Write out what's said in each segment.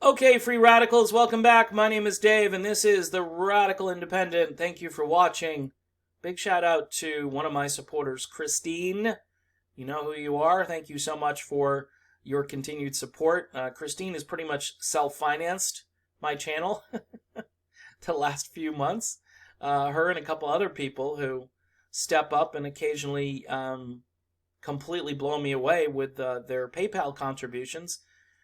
Okay, Free Radicals, welcome back. My name is Dave, and this is The Radical Independent. Thank you for watching. Big shout out to one of my supporters, Christine. You know who you are. Thank you so much for your continued support. Christine has pretty much self-financed my channel the last few months. Her and a couple other people who step up and occasionally completely blow me away with their PayPal contributions.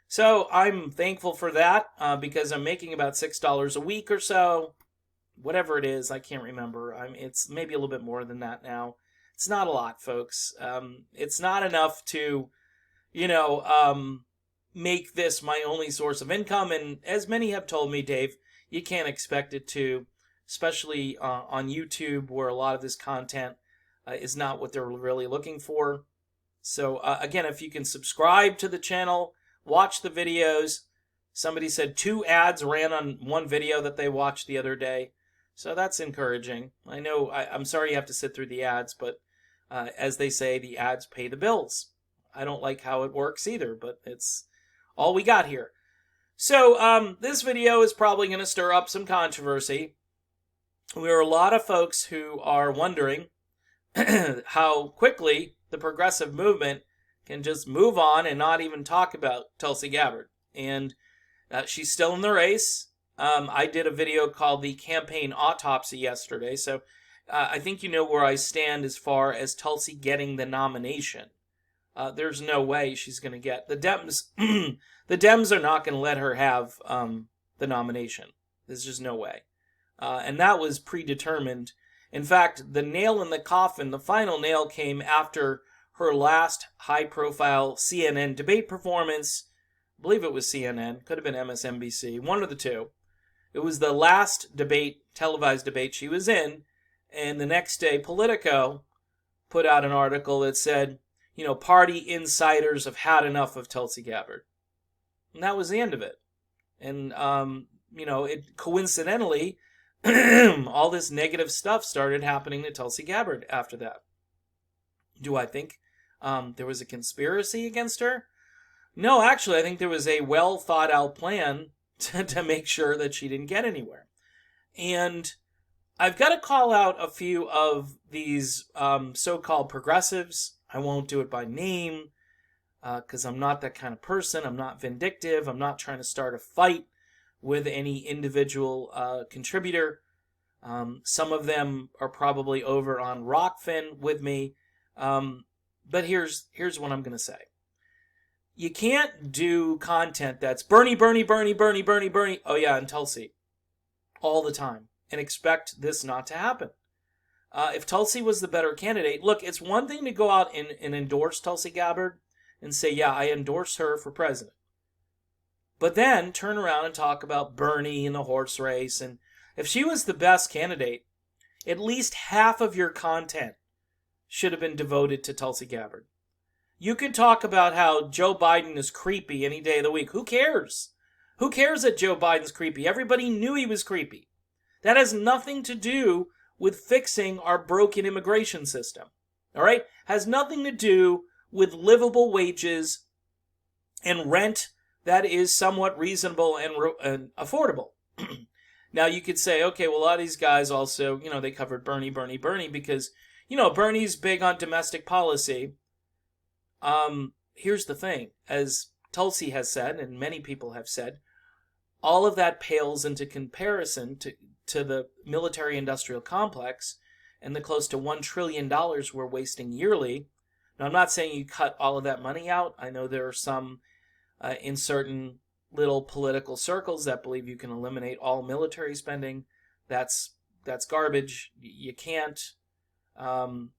So I'm thankful for that because I'm making about $6 a week or so. Whatever it is, I can't remember. It's maybe a little bit more than that now. It's not a lot, folks. It's not enough to, make this my only source of income. And as many have told me, Dave, you can't expect it to, especially on YouTube, where a lot of this content is not what they're really looking for. So again, if you can subscribe to the channel, watch the videos. Somebody said 2 ads ran on one video that they watched the other day. So that's encouraging. I know, I'm sorry you have to sit through the ads, but as they say, the ads pay the bills. I don't like how it works either, but it's all we got here. So this video is probably going to stir up some controversy. There are a lot of folks who are wondering how quickly the progressive movement can just move on and not even talk about Tulsi Gabbard. And she's still in the race. I did a video called The Campaign Autopsy yesterday, so I think you know where I stand as far as Tulsi getting the nomination. There's no way she's going to get the Dems. The Dems are not going to let her have the nomination. There's just no way. And that was predetermined. In fact, the nail in the coffin, the final nail, came after her last high-profile CNN debate performance. I believe it was CNN. Could have been MSNBC. One of the two. It was the last debate, televised debate she was in. And the next day, Politico put out an article that said, party insiders have had enough of Tulsi Gabbard. And that was the end of it. And, it coincidentally, all this negative stuff started happening to Tulsi Gabbard after that. Do I think there was a conspiracy against her? No, actually, I think there was a well thought out plan to make sure that she didn't get anywhere. And I've got to call out a few of these so-called progressives. I won't do it by name because I'm not that kind of person. I'm not vindictive. I'm not trying to start a fight with any individual contributor. Some of them are probably over on Rockfin with me. But here's what I'm going to say. You can't do content that's Bernie, Bernie, Bernie, Bernie, Bernie, Bernie, oh yeah, and Tulsi, all the time, and expect this not to happen. If Tulsi was the better candidate, look, it's one thing to go out and endorse Tulsi Gabbard and say, yeah, I endorse her for president. But then turn around and talk about Bernie and the horse race. And if she was the best candidate, at least half of your content should have been devoted to Tulsi Gabbard. You could talk about how Joe Biden is creepy any day of the week. Who cares? Who cares that Joe Biden's creepy? Everybody knew he was creepy. That has nothing to do with fixing our broken immigration system. All right? Has nothing to do with livable wages and rent that is somewhat reasonable and affordable. Now you could say, okay, well, a lot of these guys also, they covered Bernie because, Bernie's big on domestic policy. Here's the thing. As Tulsi has said, and many people have said, all of that pales into comparison to the military-industrial complex and the close to $1 trillion we're wasting yearly. Now, I'm not saying you cut all of that money out. I know there are some in certain little political circles that believe you can eliminate all military spending. That's garbage. You can't. I'm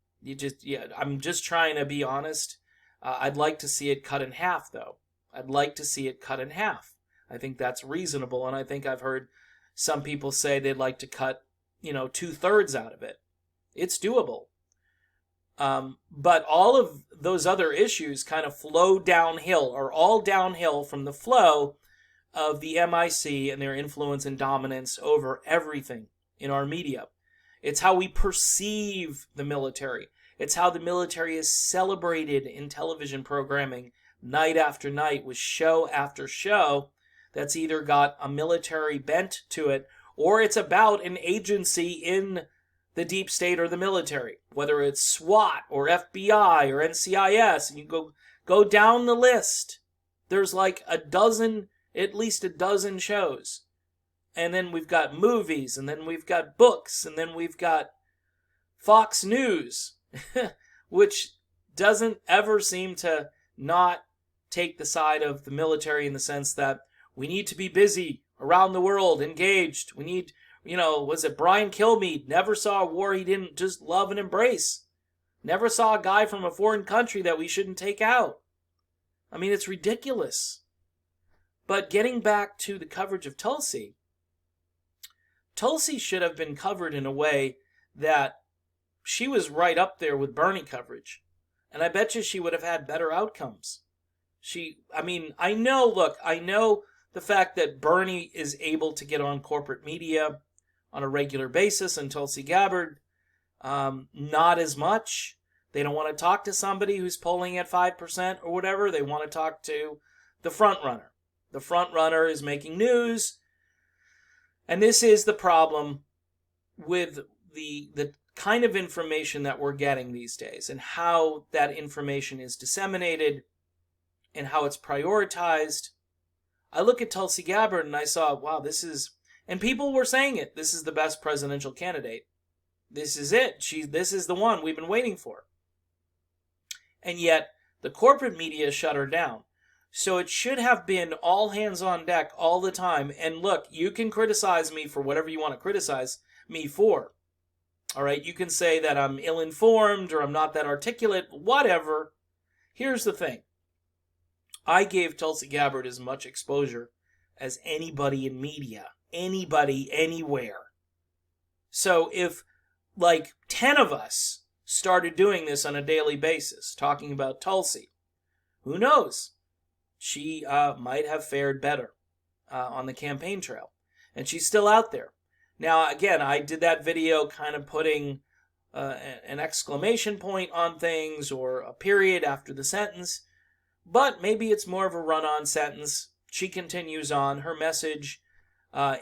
just trying to be honest. I'd like to see it cut in half, though. I'd like to see it cut in half. I think that's reasonable, and I think I've heard some people say they'd like to cut, 2/3 out of it. It's doable. But all of those other issues kind of flow downhill, or all downhill from the flow of the MIC and their influence and dominance over everything in our media. It's how we perceive the military. It's how the military is celebrated in television programming night after night with show after show that's either got a military bent to it, or it's about an agency in the deep state or the military, whether it's SWAT or FBI or NCIS, and you go down the list. There's like at least a dozen shows. And then we've got movies, and then we've got books, and then we've got Fox News, which doesn't ever seem to not take the side of the military in the sense that we need to be busy around the world, engaged. We need, was it Brian Kilmeade? Never saw a war he didn't just love and embrace. Never saw a guy from a foreign country that we shouldn't take out. I mean, it's ridiculous. But getting back to the coverage of Tulsi should have been covered in a way that she was right up there with Bernie coverage. And I bet you she would have had better outcomes. I know the fact that Bernie is able to get on corporate media on a regular basis and Tulsi Gabbard, not as much. They don't want to talk to somebody who's polling at 5% or whatever. They want to talk to the front runner. The front runner is making news. And this is the problem with the kind of information that we're getting these days and how that information is disseminated and how it's prioritized. I look at Tulsi Gabbard and I saw, wow, and people were saying it, this is the best presidential candidate. This is it. This is the one we've been waiting for. And yet, the corporate media shut her down. So it should have been all hands on deck all the time. And look, you can criticize me for whatever you want to criticize me for. All right, you can say that I'm ill-informed or I'm not that articulate, whatever. Here's the thing. I gave Tulsi Gabbard as much exposure as anybody in media. Anybody, anywhere. So if, 10 of us started doing this on a daily basis, talking about Tulsi, who knows? She might have fared better on the campaign trail. And she's still out there. Now, again, I did that video kind of putting an exclamation point on things or a period after the sentence. But maybe it's more of a run-on sentence. She continues on. Her message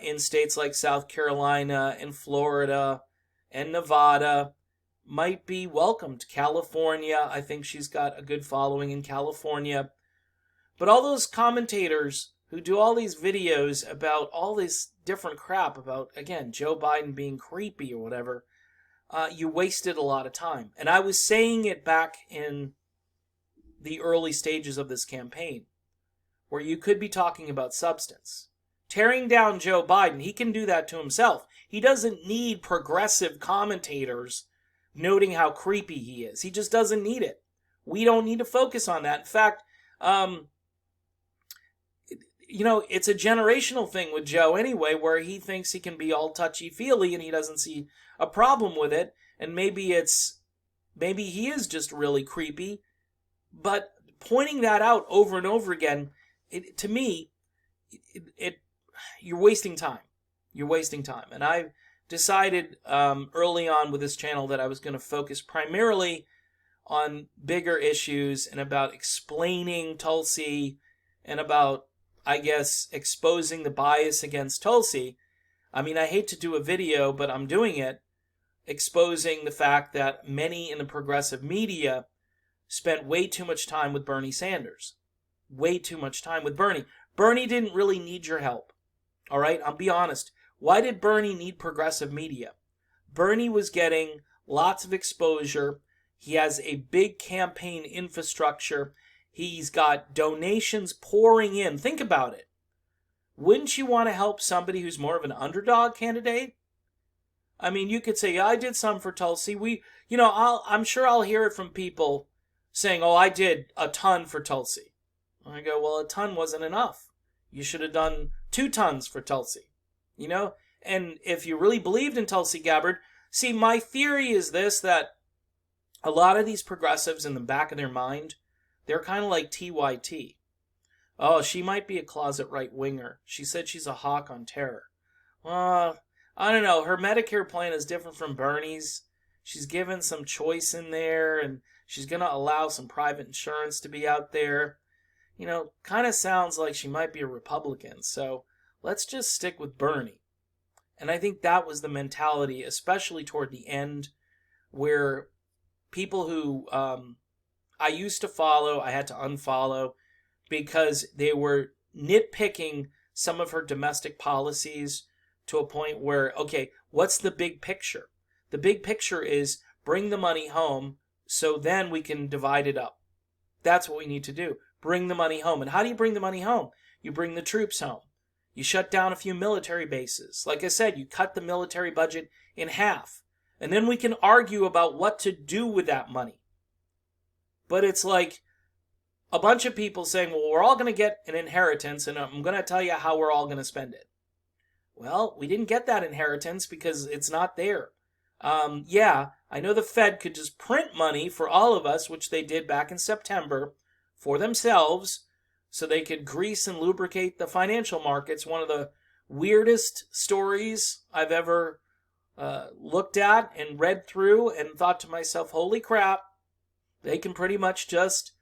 in states like South Carolina and Florida and Nevada might be welcomed. California, I think she's got a good following in California. But all those commentators who do all these videos about all this different crap about, again, Joe Biden being creepy or whatever, you wasted a lot of time. And I was saying it back in the early stages of this campaign, where you could be talking about substance. Tearing down Joe Biden, he can do that to himself. He doesn't need progressive commentators noting how creepy he is. He just doesn't need it. We don't need to focus on that. In fact, it's a generational thing with Joe anyway, where he thinks he can be all touchy-feely and he doesn't see a problem with it. And maybe he is just really creepy. But pointing that out over and over again, to me, you're wasting time. You're wasting time. And I decided early on with this channel that I was going to focus primarily on bigger issues and about explaining Tulsi and about, I guess, exposing the bias against Tulsi. I mean, I hate to do a video, but I'm doing it, exposing the fact that many in the progressive media spent way too much time with Bernie Sanders. Way too much time with Bernie. Bernie didn't really need your help. All right? I'll be honest. Why did Bernie need progressive media? Bernie was getting lots of exposure. He has a big campaign infrastructure. He's got donations pouring in. Think about it. Wouldn't you want to help somebody who's more of an underdog candidate? I mean, you could say, yeah, I did some for Tulsi. I'm sure I'll hear it from people saying, oh, I did a ton for Tulsi. And I go, well, a ton wasn't enough. You should have done 2 tons for Tulsi. And if you really believed in Tulsi Gabbard, see, my theory is this, that a lot of these progressives in the back of their mind, they're kind of like TYT. Oh, she might be a closet right-winger. She said she's a hawk on terror. I don't know. Her Medicare plan is different from Bernie's. She's given some choice in there, and she's going to allow some private insurance to be out there. kind of sounds like she might be a Republican. So let's just stick with Bernie. And I think that was the mentality, especially toward the end, where people who I used to follow, I had to unfollow because they were nitpicking some of her domestic policies to a point where, okay, what's the big picture? The big picture is bring the money home so then we can divide it up. That's what we need to do. Bring the money home. And how do you bring the money home? You bring the troops home. You shut down a few military bases. Like I said, you cut the military budget in half. And then we can argue about what to do with that money. But it's like a bunch of people saying, well, we're all going to get an inheritance, and I'm going to tell you how we're all going to spend it. Well, we didn't get that inheritance because it's not there. Yeah, I know the Fed could just print money for all of us, which they did back in September, for themselves, so they could grease and lubricate the financial markets. One of the weirdest stories I've ever looked at and read through and thought to myself, holy crap, they can pretty much just,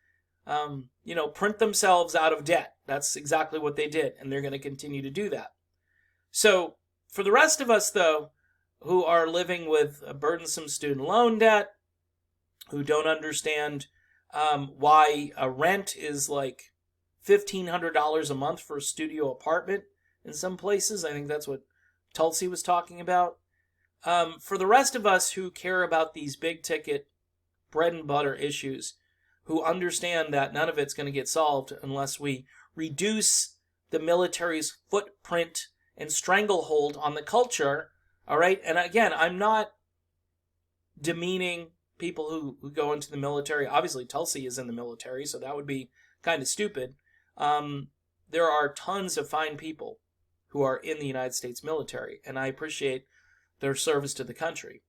print themselves out of debt. That's exactly what they did, and they're going to continue to do that. So for the rest of us, though, who are living with a burdensome student loan debt, who don't understand why a rent is like $1,500 a month for a studio apartment in some places. I think that's what Tulsi was talking about. For the rest of us who care about these big ticket bread and butter issues, who understand that none of it's going to get solved unless we reduce the military's footprint and stranglehold on the culture. All right. And again, I'm not demeaning people who go into the military. Obviously, Tulsi is in the military, so that would be kind of stupid. There are tons of fine people who are in the United States military, and I appreciate their service to the country.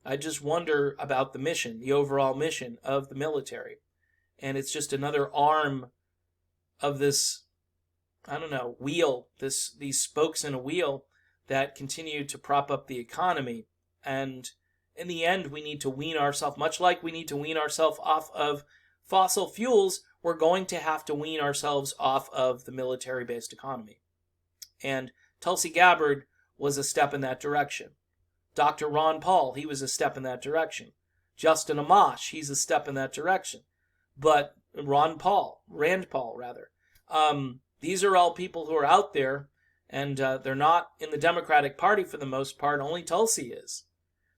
I just wonder about the mission, the overall mission of the military. And it's just another arm of this, wheel, these spokes in a wheel that continue to prop up the economy. And in the end, we need to wean ourselves, much like we need to wean ourselves off of fossil fuels, we're going to have to wean ourselves off of the military-based economy. And Tulsi Gabbard was a step in that direction. Dr. Ron Paul, he was a step in that direction. Justin Amash, he's a step in that direction. But Rand Paul, these are all people who are out there, and they're not in the Democratic Party for the most part. Only Tulsi is.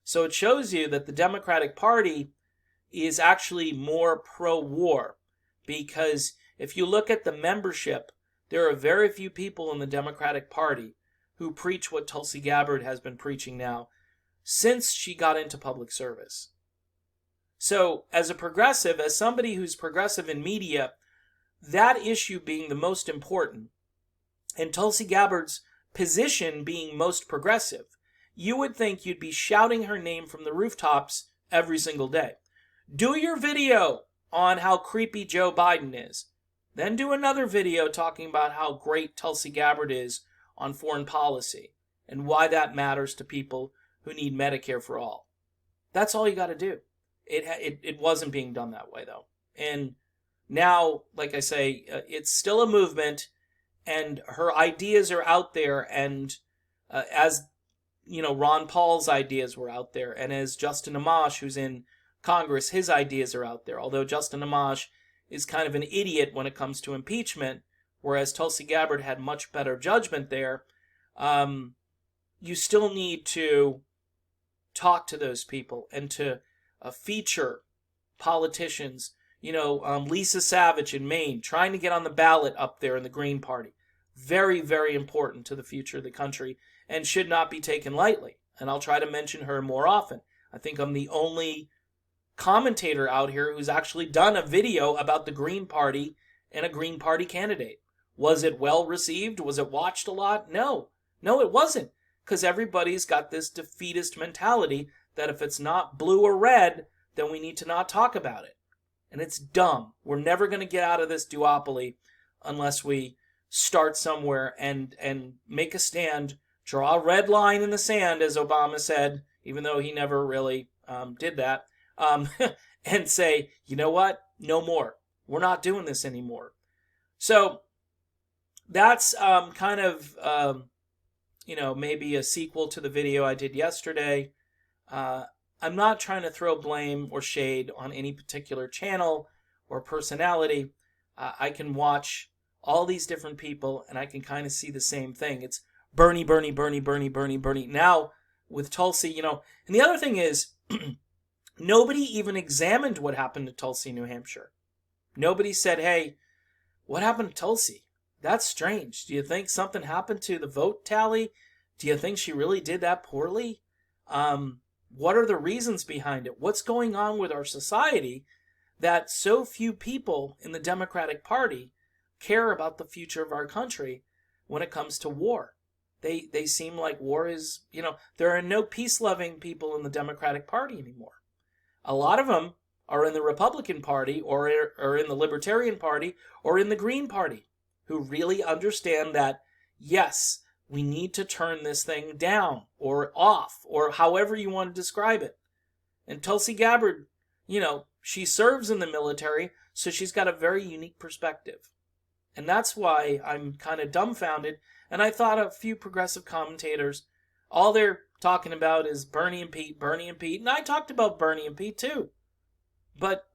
So it shows you that the Democratic Party is actually more pro-war, because if you look at the membership, there are very few people in the Democratic Party who preach what Tulsi Gabbard has been preaching now since she got into public service. So as a progressive, as somebody who's progressive in media, that issue being the most important, and Tulsi Gabbard's position being most progressive, you would think you'd be shouting her name from the rooftops every single day. Do your video on how creepy Joe Biden is. Then do another video talking about how great Tulsi Gabbard is on foreign policy and why that matters to people who need Medicare for all. That's all you got to do. It wasn't being done that way, though. And now, like I say, it's still a movement, and her ideas are out there, and as Ron Paul's ideas were out there, and as Justin Amash, who's in Congress, his ideas are out there. Although Justin Amash is kind of an idiot when it comes to impeachment, whereas Tulsi Gabbard had much better judgment there, you still need to talk to those people and to feature politicians. Lisa Savage in Maine, trying to get on the ballot up there in the Green Party. Very, very important to the future of the country and should not be taken lightly. And I'll try to mention her more often. I think I'm the only commentator out here who's actually done a video about the Green Party and a Green Party candidate. Was it well received? Was it watched a lot? No, it wasn't. Because everybody's got this defeatist mentality that if it's not blue or red, then we need to not talk about it. And it's dumb. We're never going to get out of this duopoly unless we start somewhere and make a stand, draw a red line in the sand, as Obama said, even though he never really did that, and say, you know what? No more. We're not doing this anymore. So that's kind of, maybe a sequel to the video I did yesterday. I'm not trying to throw blame or shade on any particular channel or personality. I can watch all these different people and I can kind of see the same thing. It's Bernie, Bernie, Bernie, Bernie, Bernie, Bernie. Now with Tulsi, and the other thing is, nobody even examined what happened to Tulsi, New Hampshire. Nobody said, hey, what happened to Tulsi? That's strange. Do you think something happened to the vote tally? Do you think she really did that poorly? What are the reasons behind it? What's going on with our society that so few people in the Democratic Party care about the future of our country when it comes to war? They seem like war is, there are no peace-loving people in the Democratic Party anymore. A lot of them are in the Republican Party or in the Libertarian Party or in the Green Party, who really understand that, yes, we need to turn this thing down or off or however you want to describe it. And Tulsi Gabbard, she serves in the military, so she's got a very unique perspective. And that's why I'm kind of dumbfounded. And I thought a few progressive commentators, all they're talking about is Bernie and Pete, Bernie and Pete. And I talked about Bernie and Pete too. But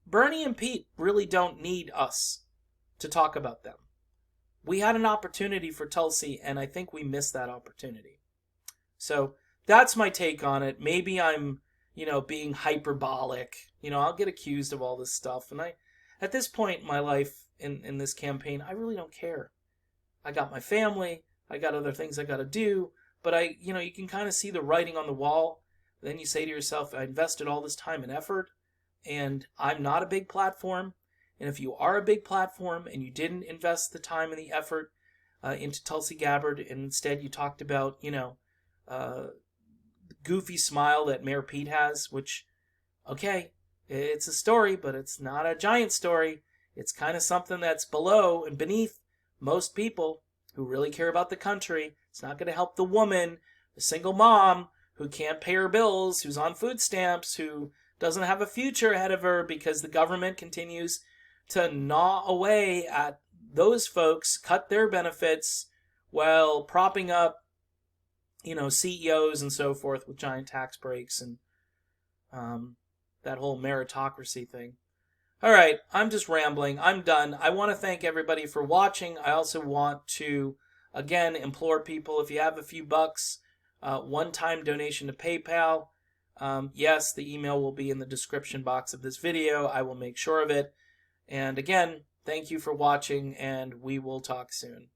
Bernie and Pete really don't need us to talk about them. We had an opportunity for Tulsi, and I think we missed that opportunity. So that's my take on it. Maybe I'm, being hyperbolic. I'll get accused of all this stuff. And at this point in my life, in this campaign, I really don't care. I got my family. I got other things I got to do. But you can kind of see the writing on the wall. Then you say to yourself, I invested all this time and effort, and I'm not a big platform. And if you are a big platform and you didn't invest the time and the effort into Tulsi Gabbard, and instead you talked about, the goofy smile that Mayor Pete has, which, okay, it's a story, but it's not a giant story. It's kind of something that's below and beneath most people who really care about the country. It's not going to help the woman, the single mom who can't pay her bills, who's on food stamps, who doesn't have a future ahead of her because the government continues to gnaw away at those folks, cut their benefits while propping up, CEOs and so forth with giant tax breaks and that whole meritocracy thing. All right, I'm just rambling. I'm done. I want to thank everybody for watching. I also want to, again, implore people, if you have a few bucks, one-time donation to PayPal. Yes, the email will be in the description box of this video. I will make sure of it. And again, thank you for watching, and we will talk soon.